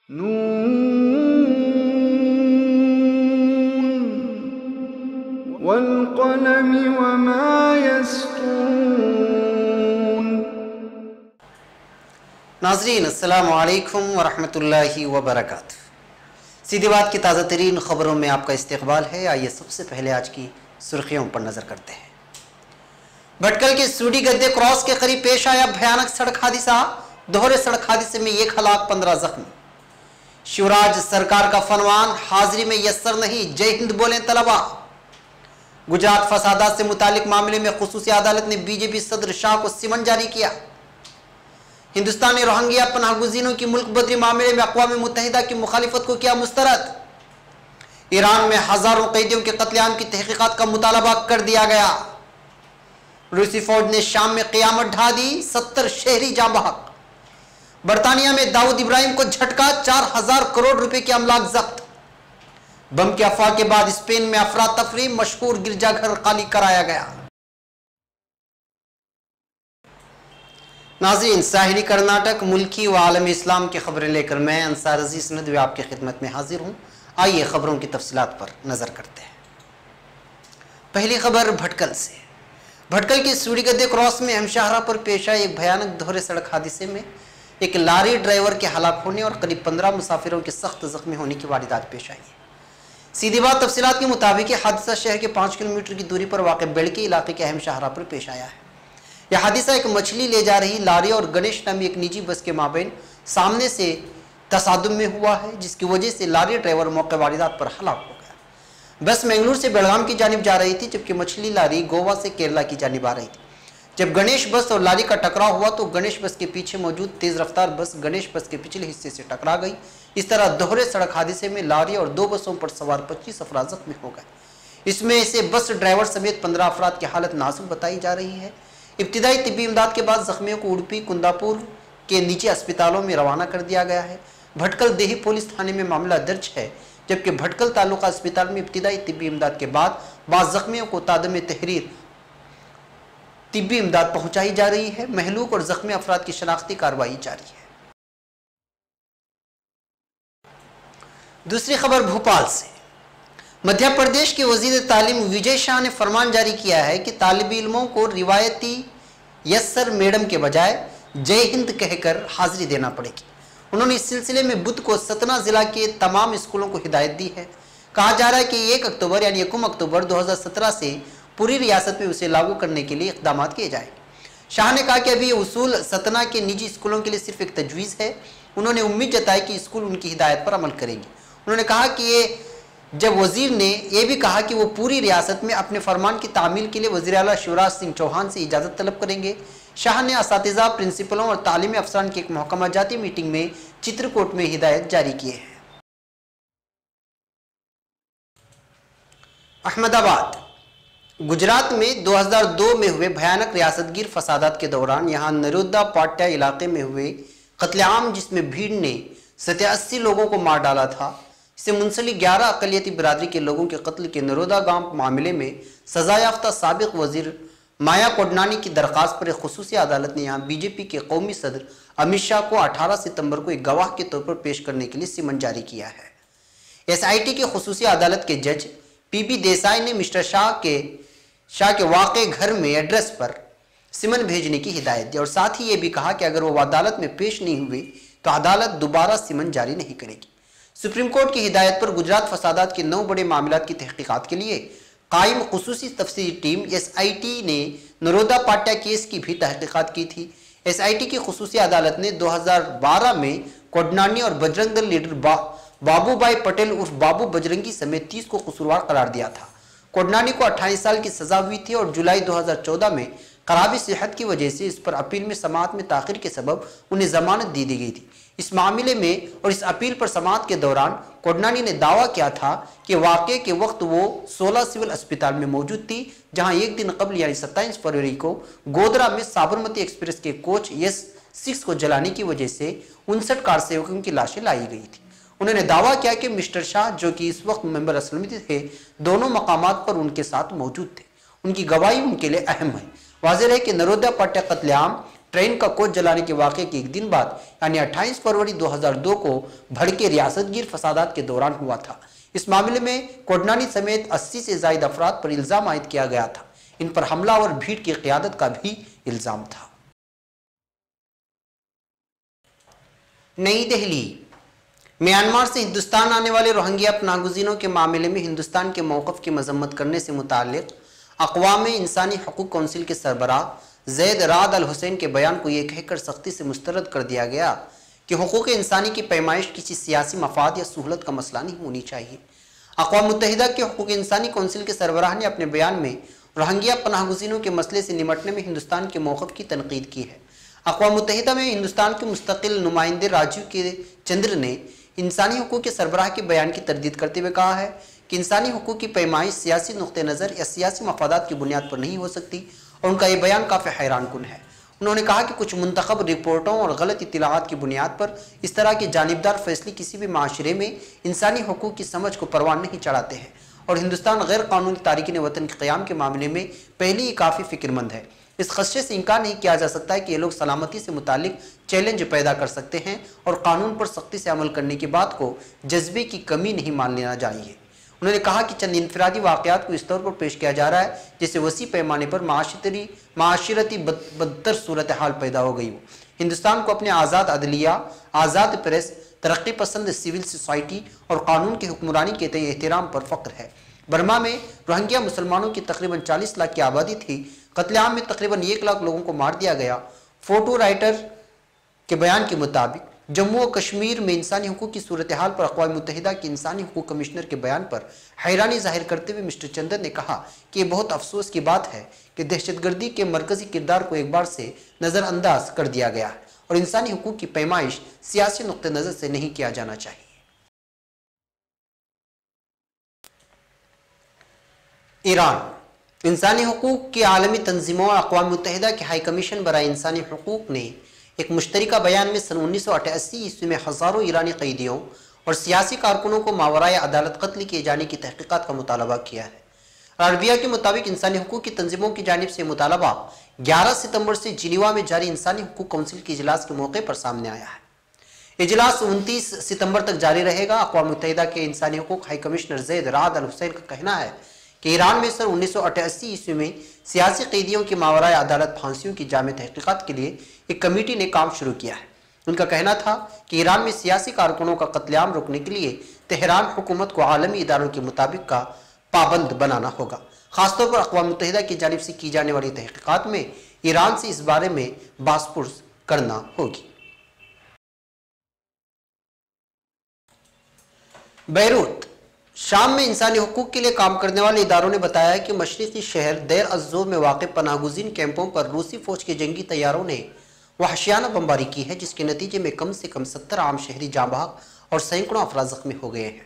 नून वल्क़लमि वमा यस्तून। नाज़रीन अस्सलामु अलैकुम वरहमतुल्लाहि वबरकातुहू। सीधी बात की ताज़ा तरीन ख़बरों में आपका इस्तकबाल है। आइए सबसे पहले आज की सुर्खियों पर नज़र करते हैं। भटकल के सूडी गद्दे क्रॉस के करीब पेश आया भयानक सड़क हादसा। दोहरे सड़क हादसे में 1 हलाक 15 जख्मी। शिवराज सरकार का फरमान हाजिरी में यस्सर नहीं, जय हिंद बोलें तलबा। गुजरात फसादात से मुतालिक मामले में खुसूसी अदालत ने बीजेपी सदर शाह को सिमन जारी किया। हिंदुस्तान ने रोहिंग्या पनाहगुज़ीनों की मुल्क बदरी मामले में अक़वाम मुत्तहिदा की मुखालिफत को किया मुस्तरद। ईरान में हजारों कैदियों के कत्लेआम की तहकीकात का मुतालबा कर दिया गया। रूसी फौज ने शाम में क़यामत ढा दी, 70 शहरी जाँ बहक। बरतानिया में दाऊद इब्राहिम को झटका, 4000 करोड़ रुपए के अमलाक जब्त। बम के अफवाह के बाद स्पेन में अफरा तफरी, मशहूर गिरजाघर खाली कराया गया। नाज़रीन, साहिली कर्नाटक, मुल्की व आलम इस्लाम की खबरें लेकर मैं अंसार अजीज नदवी आपकी खिदमत में हाजिर हूँ। आइए खबरों की तफसीलात पर नजर करते हैं। पहली खबर भटकल से। भटकल के सूडी गद्दे क्रॉस में हमशाहरा पर पेश आए एक भयानक दोहरे सड़क हादसे में एक लारी ड्राइवर के हलाक होने और करीब 15 मुसाफिरों के सख्त जख्मी होने की वारदात पेश आई है। सीधी बात तफसीलात के मुताबिक हादसा शहर के 5 किलोमीटर की दूरी पर वाक़ बेड़की इलाके के अहम शाहरा पर पेश आया है। यह हादसा एक मछली ले जा रही लारी और गणेश नामी एक निजी बस के माबैन सामने से तसादुम में हुआ है, जिसकी वजह से लारी ड्राइवर मौके वारदात पर हलाक हो गया। बस मंगलूर से बेलगाम की जानिब जा रही थी, जबकि मछली लारी गोवा से केरला की जानिब आ रही थी। जब गणेश बस और लारी का टकराव हुआ तो गणेश बस के पीछे मौजूद तेज रफ्तार बस गणेश बस के पिछले हिस्से से टकरा गई। इस तरह दोहरे सड़क हादसे में लारी और 2 बसों पर सवार 25 अफराद जख्मी हो गए। इसमें से बस ड्राइवर समेत 15 अफराद की हालत नाजुक बताई जा रही है। इब्तिदाई तिब्बी इमदाद के बाद जख्मियों को उडुपी, कुंदापुर के निजी अस्पतालों में रवाना कर दिया गया है। भटकल देही पुलिस थाने में मामला दर्ज है, जबकि भटकल तालुका अस्पताल में इब्तिदाई तिब्बी इमदाद के बाद बाद जख्मियों को तादम तहरीर तिब्बी इमदाद पहुंचाई जा रही है। महलूक और जख्मी अफराद की शनाख्ती कार्रवाई जारी है। दूसरी खबर भोपाल से। मध्य प्रदेश के वजीर तालीम विजय शाह ने फरमान जारी किया है कि तालिब इल्मों को रिवायती यस्सर मैडम के बजाय जय हिंद कहकर हाजिरी देना पड़ेगी। उन्होंने इस सिलसिले में बुध को सतना जिला के तमाम स्कूलों को हिदायत दी है। कहा जा रहा है कि 1 अक्टूबर यानी 1 अक्टूबर 2017 से पूरी रियासत में उसे लागू करने के लिए इक़दाम किए जाएंगे। शाह ने कहा कि अभी ये उसूल सतना के निजी स्कूलों के लिए सिर्फ एक तजवीज़ है। उन्होंने उम्मीद जताई कि स्कूल उनकी हिदायत पर अमल करेंगे। उन्होंने कहा कि ये जब वजीर ने यह भी कहा कि वो पूरी रियासत में अपने फरमान की तामील के लिए वज़ीर आला शिवराज सिंह चौहान से इजाज़त तलब करेंगे। शाह ने असातिज़ा, प्रिंसिपलों और तालीमी अफसरान की एक महकमा जाती मीटिंग में चित्रकूट में हिदायत जारी किए हैं। अहमदाबाद। गुजरात में 2002 में हुए भयानक रियासतगीर फसादात के दौरान यहाँ नरोदा पाट्या इलाके में हुए कत्लेआम, जिसमें भीड़ ने 87 लोगों को मार डाला था, इससे मुंसलिक 11 अक़लियती बिरादरी के लोगों के कत्ल के नरोदा गांव मामले में सजा याफ्ता साबिक वजीर माया कोडनानी की दरख्वास्त पर एक खुसूसी अदालत ने यहाँ बीजेपी के कौमी सदर अमित शाह को 18 सितंबर को एक गवाह के तौर पर पेश करने के लिए सिमन जारी किया है। SIT के खुसूसी अदालत के जज PB देसाई ने मिस्टर शाह के वाक़े घर में एड्रेस पर सिमन भेजने की हिदायत दी और साथ ही ये भी कहा कि अगर वो अदालत में पेश नहीं हुए तो अदालत दोबारा सिमन जारी नहीं करेगी। सुप्रीम कोर्ट की हिदायत पर गुजरात फसादात के 9 बड़े मामलात की तहकीकात के लिए कायम खुसूसी तफसीली टीम SIT ने नरोदा पाट्या केस की भी तहकीकात की थी। SIT की खुसूसी अदालत ने 2012 में कोडनानी और बजरंग दल लीडर बाबूभाई पटेल उर्फ बाबू बजरंगी समेत 30 को कसूरवार करार दिया था। कोडनानी को 28 साल की सजा हुई थी और जुलाई 2014 में खराबी सेहत की वजह से इस पर अपील में समाअत में ताखिर के सबब उन्हें जमानत दी गई थी। इस मामले में और इस अपील पर समाअत के दौरान कोडनानी ने दावा किया था कि वाक़े के वक्त वो 16 सिविल अस्पताल में मौजूद थी, जहां एक दिन कबल यानी 27 फरवरी को गोधरा में साबरमती एक्सप्रेस के कोच S6 को जलाने की वजह से 59 कार सेवकों की लाशें लाई गई थी। उन्होंने दावा किया कि मिस्टर शाह, जो कि इस वक्त मेंबर असलमती थे, दोनों मकामात पर उनके साथ मौजूद थे। उनकी गवाही उनके लिए अहम है। वाज़ेह है कि नरोदा पाट्या कत्लेआम ट्रेन का कोच जलाने के वाक़े के एक दिन बाद यानी 28 फरवरी 2002 को भड़के रियासतगीर फसादात के दौरान हुआ था। इस मामले में कोडनानी समेत 80 से ज़ायद अफराद पर इल्ज़ाम आयद किया गया था। इन पर हमला और भीड़ की क़यादत का भी इल्ज़ाम था। नई दिल्ली, म्यांमार से हिंदुस्तान आने वाले रोहिंग्या पनाहगुज़ीनों के मामले में हिंदुस्तान के मौक़िफ़ की मज़म्मत करने से मुताल्लिक़ अक़वाम इंसानी हकूक़ कौंसिल के सरबराह ज़ैद राद अल हुसैन के बयान को यह कहकर सख्ती से मुस्तरद कर दिया गया कि हुकूक़ इंसानी की पैमाइश किसी सियासी मफाद या सहूलत का मसला नहीं होनी चाहिए। अक़वाम मुत्तहिदा के हकूक़ इंसानी कौंसिल के सरबराह ने अपने बयान में रोहिंग्या पनाहगुज़ीनों के मसले से निमटने में हिंदुस्तान के मौक़िफ़ की तनक़ीद की है। अक़वाम मुत्तहिदा में हिंदुस्तान के मुस्तक़िल नुमाइंदे राजीव के चंद्र ने इंसानी हकूक़ के सरबराह के बयान की तरदीद करते हुए कहा है कि इंसानी हकूक़ की पैमाइश सियासी नुक़्ते नज़र या सियासी मफादात की बुनियाद पर नहीं हो सकती और उनका ये बयान काफ़ी हैरान कुन है। उन्होंने कहा कि कुछ मुंतखब रिपोर्टों और गलत इत्तलाआत की बुनियाद पर इस तरह के जानिबदार फैसले किसी भी माशरे में इंसानी हकूक़ की समझ को परवान नहीं चढ़ाते हैं और हिंदुस्तान गैर कानूनी तारिकीन वतन के क़याम के मामले में पहले ही काफ़ी फ़िक्रमंद है। इस खदशे से इनकार नहीं किया जा सकता है कि ये लोग सलामती से मुतालिक चैलेंज पैदा कर सकते हैं और कानून पर सख्ती से अमल करने की बात को जज्बे की कमी नहीं मान लेना चाहिए। उन्होंने कहा कि चंद इनफरादी वाक़यात को इस तौर पर पेश किया जा रहा है जिससे वसी पैमाने पर माशरती बदतर सूरत हाल पैदा हो गई हो। हिंदुस्तान को अपने आज़ाद अदलिया, आज़ाद प्रेस, तरक्की पसंद सिविल सोसाइटी और कानून की हुक्मरानी के तय एहतराम पर फ़ख्र है। बर्मा में रोहिंग्या मुसलमानों की तकरीबन 40 लाख की आबादी थी। कत्लेआम में तकरीबन 1 लाख लोगों को मार दिया गया। फोटो राइटर के बयान के मुताबिक जम्मू और कश्मीर में इंसानी हकूक़ की सूरत हाल पर अक़वाम मुत्तहिदा के इंसानी हकूक़ कमिश्नर के बयान पर हैरानी जाहिर करते हुए मिस्टर चंदन ने कहा कि ये बहुत अफसोस की बात है कि दहशतगर्दी के मरकज़ी किरदार को एक बार से नज़रअंदाज कर दिया गया है और इंसानी हकूक़ की पैमाइश सियासी नुक़्ते नज़र से नहीं किया जाना चाहिए। ईरान, इंसानी हकूक़ की आलमी तंजीमों और अक़वाम मुत्तहिदा के हाई कमीशन बराए इंसानी हकूक़ ने एक मुश्तरका बयान में सन 1988 ईस्वी में हज़ारों ईरानी कैदियों और सियासी कारकुनों को मावराए अदालत कत्ल किए जाने की तहक़ीक़ात का मुतालबा किया है। अरबिया के मुताबिक इंसानी हकूक़ की तंजीमों की जानिब से मुतालबा 11 सितंबर से जिनीवा में जारी इंसानी हकूक़ कौंसिल के इजलास के मौके पर सामने आया है। इजलास 29 सितंबर तक जारी रहेगा। अक़वाम मुत्तहिदा के इंसानी हकूक़ हाई कमिश्नर ज़ैद राद अल हुसैन का कहना है कि ईरान में सन 1988 ईस्वी में सियासी कैदियों की मावराए अदालत फांसियों की जामे तहक़ीक़ात के लिए एक कमेटी ने काम शुरू किया है। उनका कहना था कि ईरान में सियासी कारकुनों का कत्लेआम रोकने के लिए तेहरान हुकूमत को आलमी इदारों के मुताबिक का पाबंद बनाना होगा। ख़ासतौर पर अक़वाम मुत्तहिदा की जानिब से की जाने वाली तहक़ीक़ात में ईरान से इस बारे में बासपुर्स करना होगी। बैरूत, शाम में इंसानी हकूक़ के लिए काम करने वाले इदारों ने बताया है कि मशरक़ी शहर देर अज़्ज़ोर में वाक़ पनाहगुज़ीन कैंपों पर रूसी फ़ौज के जंगी तैयारों ने वहशियाना बमबारी की है जिसके नतीजे में कम से कम 70 आम शहरी जाँ बहक और सैकड़ों अफराद ज़ख्मी हो गए हैं।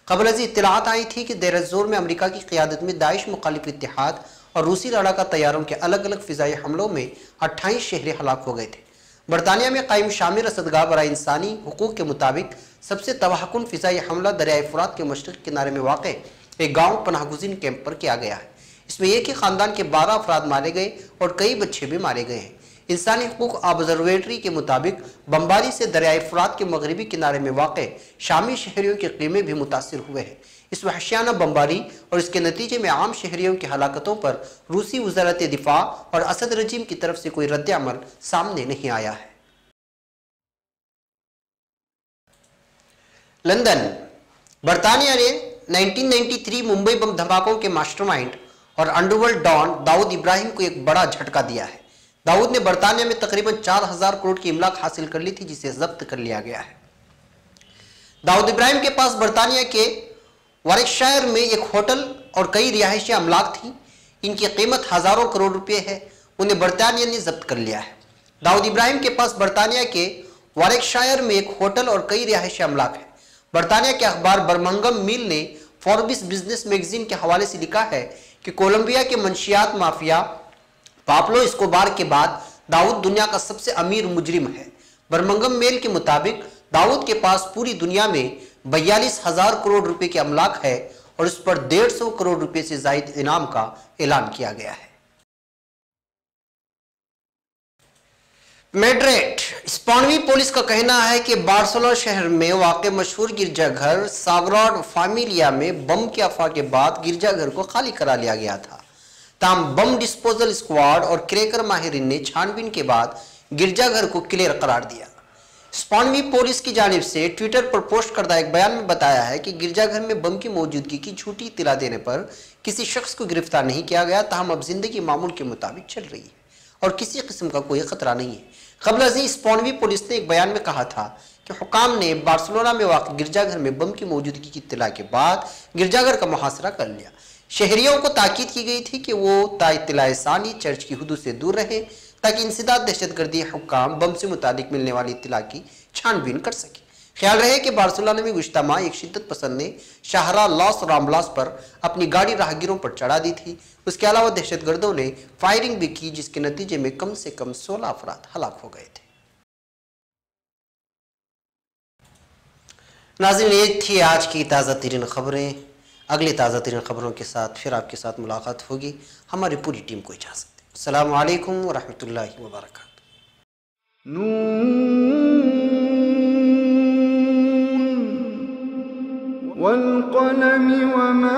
क़बल अज़ इत्तलात आई थी कि देर अज़्ज़ोर में अमरीका की क़यादत में दाइश मुखालिफ इत्तेहाद और रूसी लड़ाका तैयारों के अलग अलग फ़िज़ाई हमलों में 28 शहरी हलाक हो गए थे। बरतानिया में कायम शामिर रसदगाह बराए इंसानी हकूक़ के मुताबिक सबसे तबाहकुन फ़िज़ाई हमला दरियाए फ़ुरात के मशरक़ी किनारे में वाक़ एक गाँव पनाहगुज़ीन कैंप पर किया गया है। इसमें एक ही ख़ानदान के 12 अफराद मारे गए और कई बच्चे भी मारे गए हैं। इंसानी हकूक़ ऑब्ज़र्वेटरी के मुताबिक बमबारी से दरियाए फ़ुरात के मगरबी किनारे में वाक़ शामी शहरियों के क़ीमे भी मुतासिर हुए हैं। इस वहशियाना बमबारी और इसके नतीजे में आम शहरियों की हलाकतों पर रूसी वज़ारत दिफ़ा और असद रजीम की तरफ से कोई रद्द अमल सामने नहीं आया है। लंदन, बरतानिया ने 1993 मुंबई बम धमाकों के मास्टरमाइंड और अंडरवर्ल्ड डॉन दाऊद इब्राहिम को एक बड़ा झटका दिया है। दाऊद ने बरतानिया में तकरीबन 4000 करोड़ की इमलाक हासिल कर ली थी जिसे जब्त कर लिया गया है। दाऊद इब्राहिम के पास बरतानिया के वारिकशायर में एक होटल और कई रिहायशी अमलाक थी। इनकी कीमत हज़ारों करोड़ रुपए है। उन्हें बरतानिया ने जब्त कर लिया है। दाऊद इब्राहिम के पास बरतानिया के वारिकशायर में एक होटल और कई रिहायशी अमलाक है। बरतानिया के अखबार बर्मिंघम मेल ने फोर्ब्स बिजनेस मैगजीन के हवाले से लिखा है कि कोलंबिया के मंशियात माफिया पाब्लो एस्कोबार के बाद दाऊद दुनिया का सबसे अमीर मुजरिम है। बर्मिंघम मेल के मुताबिक दाऊद के पास पूरी दुनिया में 42,000 करोड़ रुपए के अमलाक है और उस पर 150 करोड़ रुपए से जायद इनाम का ऐलान किया गया है। मैड्रिड स्पेनवी पुलिस का कहना है कि बार्सिलोना शहर में वाक़ मशहूर गिरजाघर साग्राडा फैमिलिया में बम के अफवाह के बाद गिरजाघर को खाली करा लिया गया था। ताहम बम डिस्पोजल स्क्वाड और क्रैकर माहिरीन ने छानबीन के बाद गिरजाघर को क्लियर करार दिया। स्पेनवी पुलिस की जानिब से ट्विटर पर पोस्ट करदा एक बयान में बताया है कि गिरजाघर में बम की मौजूदगी की झूठी इत्तला देने पर किसी शख्स को गिरफ्तार नहीं किया गया। ताहम अब जिंदगी मामूल के मुताबिक चल रही है और किसी किस्म का कोई खतरा नहीं है। क़ब्ल अज़ीं स्पेनवी पुलिस ने एक बयान में कहा था कि हुकाम ने बार्सिलोना में वाक़ गिरजाघर में बम की मौजूदगी की इत्तला के बाद गिरजाघर का मुहासरा कर लिया। शहरियों को ताकीद की गई थी कि वो ताइत्तलाए सानी चर्च की हुदूद से दूर रहे ताकि इंसदाद दहशतगर्दी हुक्काम बम से मुतालिक मिलने वाली इत्तला की छानबीन कर सके। ख्याल रहे कि बार्सिलोना में गुज़श्ता माह एक शिद्दत पसंद ने शाहरा लॉस रामब्लास पर अपनी गाड़ी राहगीरों पर चढ़ा दी थी। उसके अलावा दहशतगर्दों ने फायरिंग भी की जिसके नतीजे में कम से कम 16 अफराद हलाक हो गए थे। नाज़रीन, ये थी आज की ताज़ा तरीन खबरें। अगली ताज़ा तरीन खबरों के साथ फिर आपके साथ मुलाकात होगी। हमारी पूरी टीम को इजाज़त दें। अस्सलामु अलैकुम व रहमतुल्लाहि व बरकातुहू। वल क़लम वमा